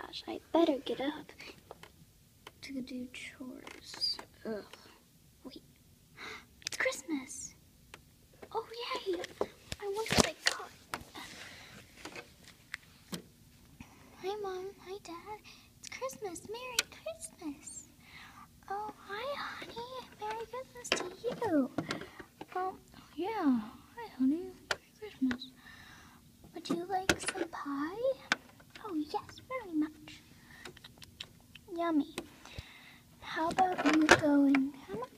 gosh, I better get up to do chores. Ugh. Wait, it's Christmas. Oh, yay. I wonder what I got. Hi, Mom. Hi, Dad. It's Christmas. Merry Christmas. Oh, hi, honey. Merry Christmas to you. Yeah. Hi, honey. Merry Christmas. Would you like some pie? Oh, yes, very much. Yummy. How about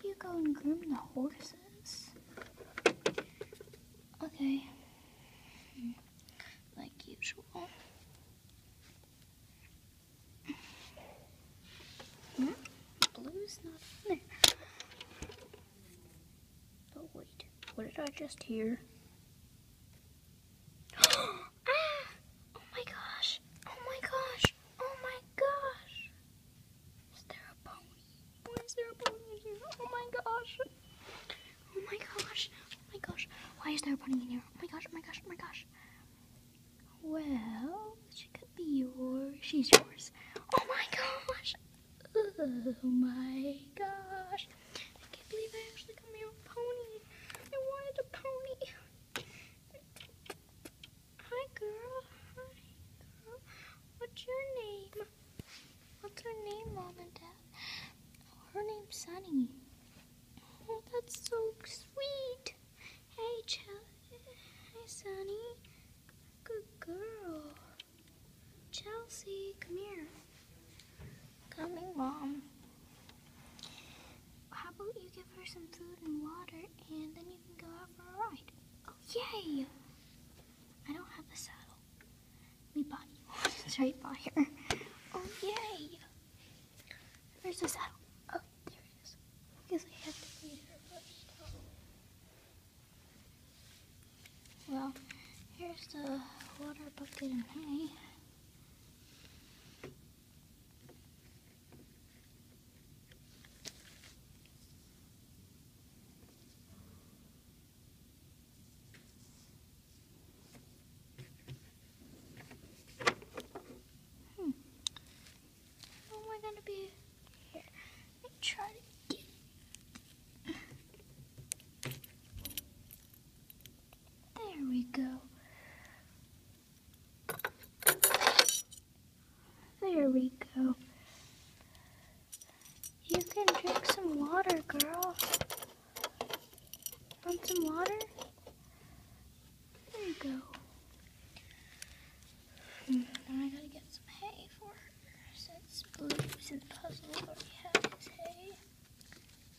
you go and groom the horses? Okay. Like usual. Blue's not in there. But wait, what did I just hear? Ah! Oh my gosh! Oh my gosh! Oh my gosh! Is there a pony? Why is there a pony in here? Oh my gosh! Oh my gosh! Oh my gosh! Why is there a pony in here? Oh my gosh! Oh my gosh! Oh my gosh! Well, she could be yours. She's yours. Oh my gosh! Oh my gosh! I can't believe I actually got me a pony. I wanted a pony. Hi, girl. Hi, girl. What's your name? What's her name, Mom and Dad? Oh, her name's Sunny. Oh, that's so sweet. Hey, Hi, Sunny. Good girl. Chelsea, come here. Coming, Mom. How about you give her some food and water, and then you can go out for a ride? Oh, yay! I don't have the saddle. We bought you. It's right by her. Oh, yay! Where's the saddle? Oh, there it is. I guess I have to feed her first. Well, here's the water bucket and hay. How am I gonna be here? Let me try to get it. There we go. There we go. You can drink some water, girl. Want some water? There you go. Now I gotta get some hay for her. Since Blue's in the puzzle already had his hay.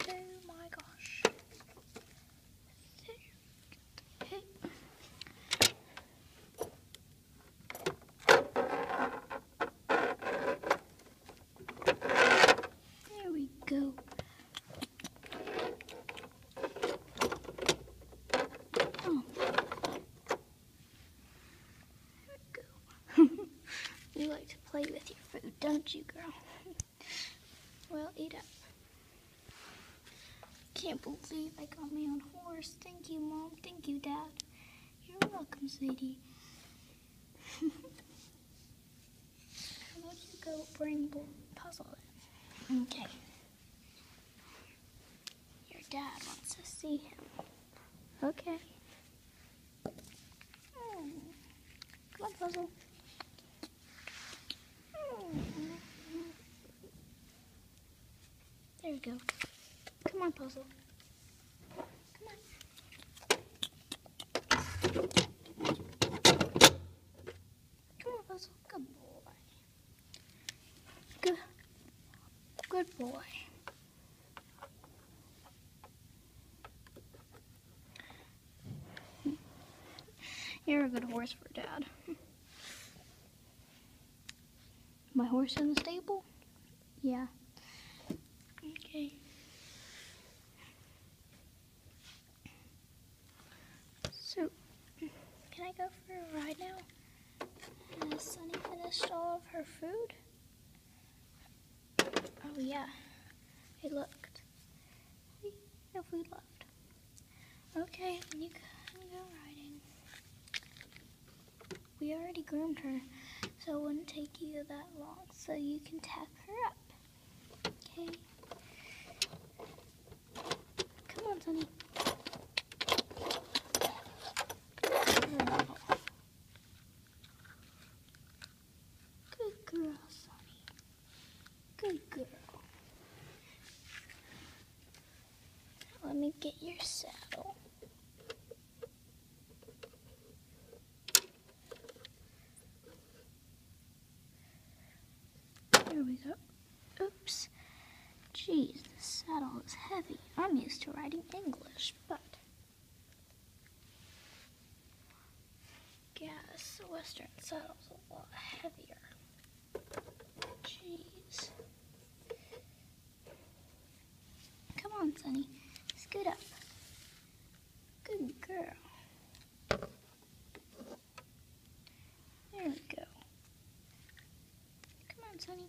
Oh my gosh. There. There we go. Oh. There we go. You like to play with your food, don't you, girl? Well, eat up. Can't believe I got my own horse. Thank you, Mom. Thank you, Dad. You're welcome, sweetie. How about you go bring the puzzle in? Okay. Your dad wants to see him. Okay. Come on, puzzle. There we go. Come on, puzzle. Come on. Come on, puzzle. Good boy. Good boy. You're a good horse for Dad. My horse in the stable? Yeah. Okay. So, can I go for a ride now? Has Sunny finished all of her food? Oh yeah, I looked. We have food left. Okay, you can go riding. We already groomed her, so when take you that long, so you can tack her up. Okay? Come on, Sunny. Girl. Good girl, Sunny. Good girl. Let me get your saddle. There we go. Oops. Geez, the saddle is heavy. I'm used to riding English, but guess the Western saddle's a lot heavier. Jeez. Come on, Sunny. Scoot up. Good girl. There we go. Come on, Sunny.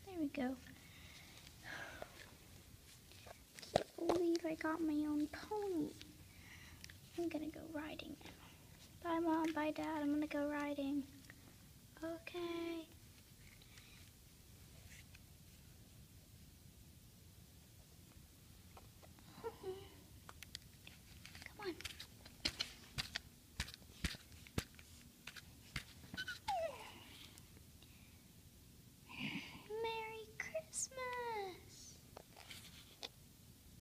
There we go. Can't believe I got my own pony. I'm gonna go riding now. Bye, Mom. Bye, Dad. I'm gonna go riding. Okay.